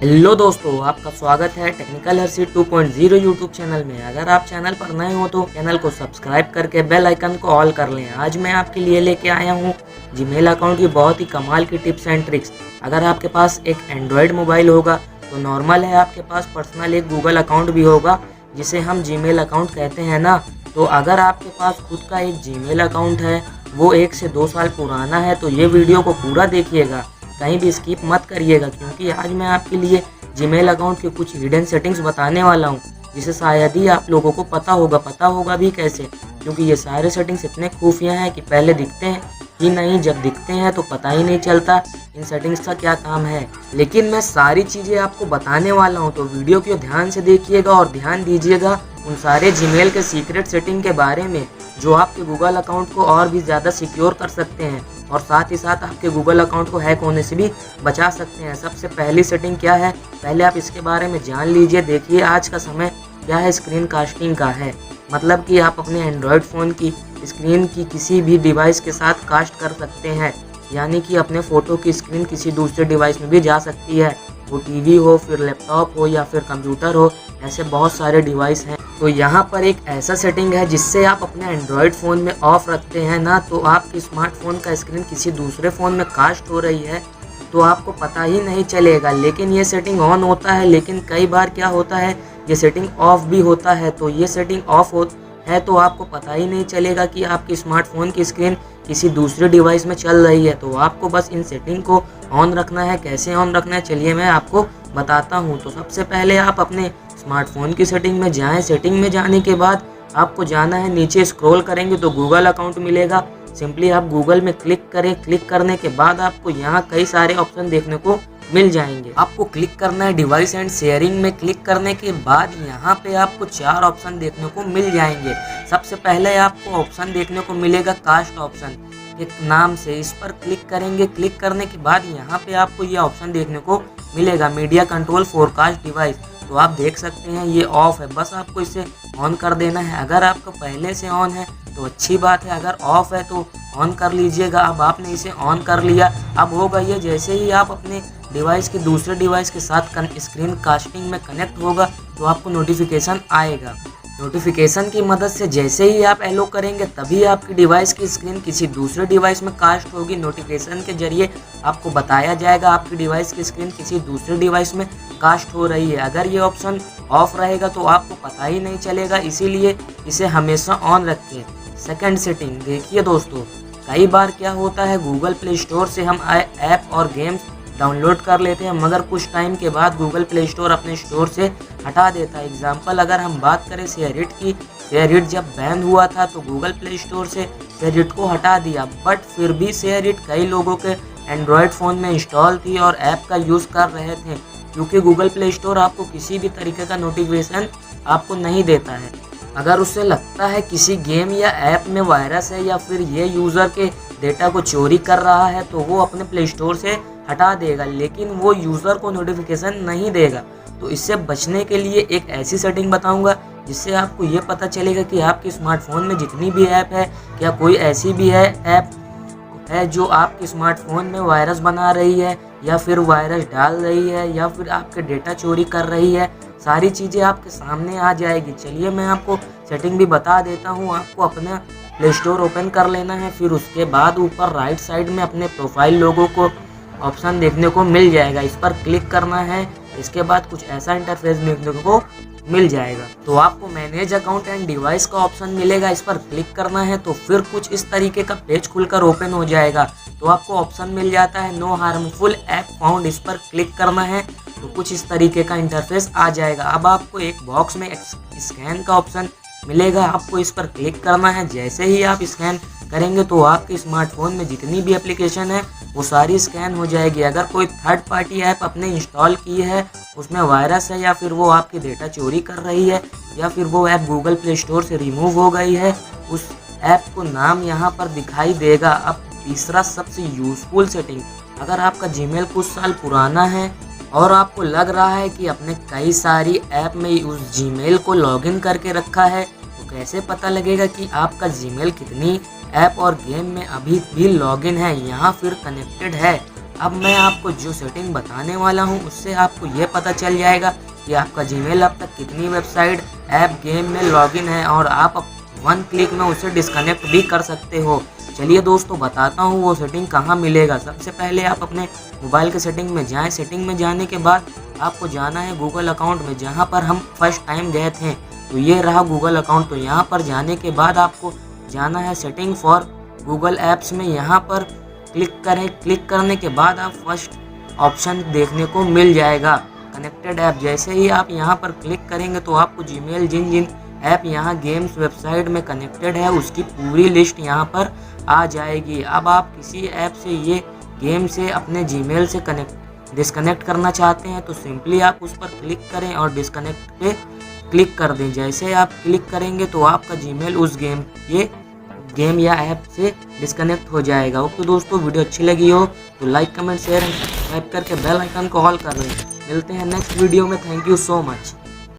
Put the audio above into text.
Hello दोस्तों, आपका स्वागत है टेक्निकल हर्षित 2.0 यूट्यूब चैनल में। अगर आप चैनल पर नए हो तो चैनल को सब्सक्राइब करके बेल आइकन को ऑल कर लें। आज मैं आपके लिए लेके आया हूँ जीमेल अकाउंट की बहुत ही कमाल की टिप्स एंड ट्रिक्स। अगर आपके पास एक एंड्रॉयड मोबाइल होगा तो नॉर्मल है, आपके पास पर्सनल एक गूगल अकाउंट भी होगा जिसे हम जीमेल अकाउंट कहते हैं ना। तो अगर आपके पास खुद का एक जीमेल अकाउंट है, वो 1 से 2 साल पुराना है, तो ये वीडियो को पूरा देखिएगा, कहीं भी स्किप मत करिएगा, क्योंकि आज मैं आपके लिए जीमेल अकाउंट की कुछ हिडन सेटिंग्स बताने वाला हूं, जिसे शायद ही आप लोगों को पता होगा भी कैसे, क्योंकि ये सारे सेटिंग्स इतने खुफिया हैं कि पहले दिखते हैं कि नहीं, जब दिखते हैं तो पता ही नहीं चलता इन सेटिंग्स का क्या काम है। लेकिन मैं सारी चीज़ें आपको बताने वाला हूँ, तो वीडियो को ध्यान से देखिएगा और ध्यान दीजिएगा उन सारे जीमेल के सीक्रेट सेटिंग के बारे में जो आपके गूगल अकाउंट को और भी ज़्यादा सिक्योर कर सकते हैं और साथ ही साथ आपके गूगल अकाउंट को हैक होने से भी बचा सकते हैं। सबसे पहली सेटिंग क्या है, पहले आप इसके बारे में जान लीजिए। देखिए, आज का समय क्या है, स्क्रीन कास्टिंग का है। मतलब कि आप अपने एंड्रॉयड फ़ोन की स्क्रीन की किसी भी डिवाइस के साथ कास्ट कर सकते हैं, यानी कि अपने फ़ोटो की स्क्रीन किसी दूसरे डिवाइस में भी जा सकती है। वो टीवी हो, फिर लैपटॉप हो या फिर कंप्यूटर हो, ऐसे बहुत सारे डिवाइस हैं। तो यहाँ पर एक ऐसा सेटिंग है जिससे आप अपने एंड्रॉयड फ़ोन में ऑफ रखते हैं ना, तो आपके स्मार्टफोन का स्क्रीन किसी दूसरे फ़ोन में कास्ट हो रही है तो आपको पता ही नहीं चलेगा। लेकिन ये सेटिंग ऑन होता है, लेकिन कई बार क्या होता है, ये सेटिंग ऑफ भी होता है। तो ये सेटिंग ऑफ है तो आपको पता ही नहीं चलेगा कि आपके स्मार्टफोन की स्क्रीन किसी दूसरे डिवाइस में चल रही है। तो आपको बस इन सेटिंग को ऑन रखना है। कैसे ऑन रखना है, चलिए मैं आपको बताता हूँ। तो सबसे पहले आप अपने स्मार्टफोन की सेटिंग में जाएं। सेटिंग में जाने के बाद आपको जाना है, नीचे स्क्रॉल करेंगे तो गूगल अकाउंट मिलेगा। सिंपली आप गूगल में क्लिक करें। क्लिक करने के बाद आपको यहाँ कई सारे ऑप्शन देखने को मिल जाएंगे। आपको क्लिक करना है डिवाइस एंड शेयरिंग में। क्लिक करने के बाद यहाँ पे आपको 4 ऑप्शन देखने को मिल जाएंगे। सबसे पहले आपको ऑप्शन देखने को मिलेगा कास्ट ऑप्शन एक नाम से, इस पर क्लिक करेंगे। क्लिक करने के बाद यहाँ पे आपको ये ऑप्शन देखने को मिलेगा media control for cast device. तो आप देख सकते हैं ये ऑफ है, बस आपको इसे ऑन कर देना है। अगर आपका पहले से ऑन है तो अच्छी बात है, अगर ऑफ है तो ऑन कर लीजिएगा। अब आपने इसे ऑन कर लिया, अब होगा ये, जैसे ही आप अपने डिवाइस के दूसरे डिवाइस के साथ स्क्रीन कास्टिंग में कनेक्ट होगा तो आपको नोटिफिकेशन आएगा। नोटिफिकेशन की मदद से जैसे ही आप एलो करेंगे तभी आपकी डिवाइस की स्क्रीन किसी दूसरे डिवाइस में कास्ट होगी। नोटिफिकेशन के जरिए आपको बताया जाएगा आपकी डिवाइस की स्क्रीन किसी दूसरे डिवाइस में कास्ट हो रही है। अगर ये ऑप्शन ऑफ रहेगा तो आपको पता ही नहीं चलेगा, इसीलिए इसे हमेशा ऑन रखें। सेकंड सेटिंग देखिए दोस्तों, कई बार क्या होता है, गूगल प्ले स्टोर से हम ऐप और गेम्स डाउनलोड कर लेते हैं, मगर कुछ टाइम के बाद गूगल प्ले स्टोर अपने स्टोर से हटा देता है। एग्जाम्पल अगर हम बात करें शेयरिट की, शेयरिट जब बैन हुआ था तो गूगल प्ले स्टोर से शेयरिट को हटा दिया, बट फिर भी शेयरिट कई लोगों के एंड्रॉयड फ़ोन में इंस्टॉल थी और ऐप का यूज़ कर रहे थे, क्योंकि गूगल प्ले स्टोर आपको किसी भी तरीके का नोटिफिकेशन आपको नहीं देता है। अगर उसे लगता है किसी गेम या ऐप में वायरस है या फिर ये यूज़र के डेटा को चोरी कर रहा है तो वो अपने प्ले स्टोर से हटा देगा, लेकिन वो यूज़र को नोटिफिकेशन नहीं देगा। तो इससे बचने के लिए एक ऐसी सेटिंग बताऊंगा जिससे आपको ये पता चलेगा कि आपके स्मार्टफोन में जितनी भी ऐप है, क्या कोई ऐसी भी ऐप है जो आपके स्मार्टफोन में वायरस बना रही है या फिर वायरस डाल रही है या फिर आपके डेटा चोरी कर रही है। सारी चीज़ें आपके सामने आ जाएगी। चलिए मैं आपको सेटिंग भी बता देता हूँ। आपको अपना प्ले स्टोर ओपन कर लेना है, फिर उसके बाद ऊपर राइट साइड में अपने प्रोफाइल लोगो को ऑप्शन देखने को मिल जाएगा, इस पर क्लिक करना है। इसके बाद कुछ ऐसा इंटरफेस देखने को मिल जाएगा। तो आपको मैनेज अकाउंट एंड डिवाइस का ऑप्शन मिलेगा, इस पर क्लिक करना है तो फिर कुछ इस तरीके का पेज खुलकर ओपन हो जाएगा। तो आपको ऑप्शन मिल जाता है नो हार्मफुल ऐप फाउंड, इस पर क्लिक करना है तो कुछ इस तरीके का इंटरफेस आ जाएगा। अब आपको एक बॉक्स में स्कैन का ऑप्शन मिलेगा, आपको इस पर क्लिक करना है। जैसे ही आप स्कैन करेंगे तो आपके स्मार्टफोन में जितनी भी एप्लीकेशन है वो सारी स्कैन हो जाएगी। अगर कोई थर्ड पार्टी ऐप अपने इंस्टॉल की है, उसमें वायरस है या फिर वो आपकी डेटा चोरी कर रही है या फिर वो ऐप गूगल प्ले स्टोर से रिमूव हो गई है, उस ऐप को नाम यहाँ पर दिखाई देगा। अब तीसरा सबसे यूज़फुल सेटिंग, अगर आपका जीमेल कुछ साल पुराना है और आपको लग रहा है कि अपने कई सारी ऐप में उस जीमेल को लॉगिन करके रखा है, तो कैसे पता लगेगा कि आपका जीमेल कितनी ऐप और गेम में अभी भी लॉगिन है, यहाँ फिर कनेक्टेड है। अब मैं आपको जो सेटिंग बताने वाला हूँ उससे आपको ये पता चल जाएगा कि आपका जीमेल अब तक कितनी वेबसाइट, ऐप, गेम में लॉगिन है और आप वन क्लिक में उसे डिस्कनेक्ट भी कर सकते हो। चलिए दोस्तों बताता हूँ वो सेटिंग कहाँ मिलेगा। सबसे पहले आप अपने मोबाइल के सेटिंग में जाएं। सेटिंग में जाने के बाद आपको जाना है गूगल अकाउंट में, जहाँ पर हम फर्स्ट टाइम गए थे। तो ये रहा गूगल अकाउंट। तो यहाँ पर जाने के बाद आपको जाना है सेटिंग फॉर गूगल ऐप्स में, यहाँ पर क्लिक करें। क्लिक करने के बाद आप फर्स्ट ऑप्शन देखने को मिल जाएगा कनेक्टेड ऐप। जैसे ही आप यहाँ पर क्लिक करेंगे तो आपको जीमेल जिन जिन ऐप यहाँ गेम्स वेबसाइट में कनेक्टेड है उसकी पूरी लिस्ट यहाँ पर आ जाएगी। अब आप किसी ऐप से ये गेम से अपने जीमेल से डिस्कनेक्ट करना चाहते हैं तो सिंपली आप उस पर क्लिक करें और डिस्कनेक्ट पे क्लिक कर दें। जैसे आप क्लिक करेंगे तो आपका जीमेल उस गेम या ऐप से डिस्कनेक्ट हो जाएगा। ओके दोस्तों, वीडियो अच्छी लगी हो तो like, comment, share and subscribe करके बेल आइकन को ऑल कर लें। मिलते हैं नेक्स्ट वीडियो में। Thank you so much.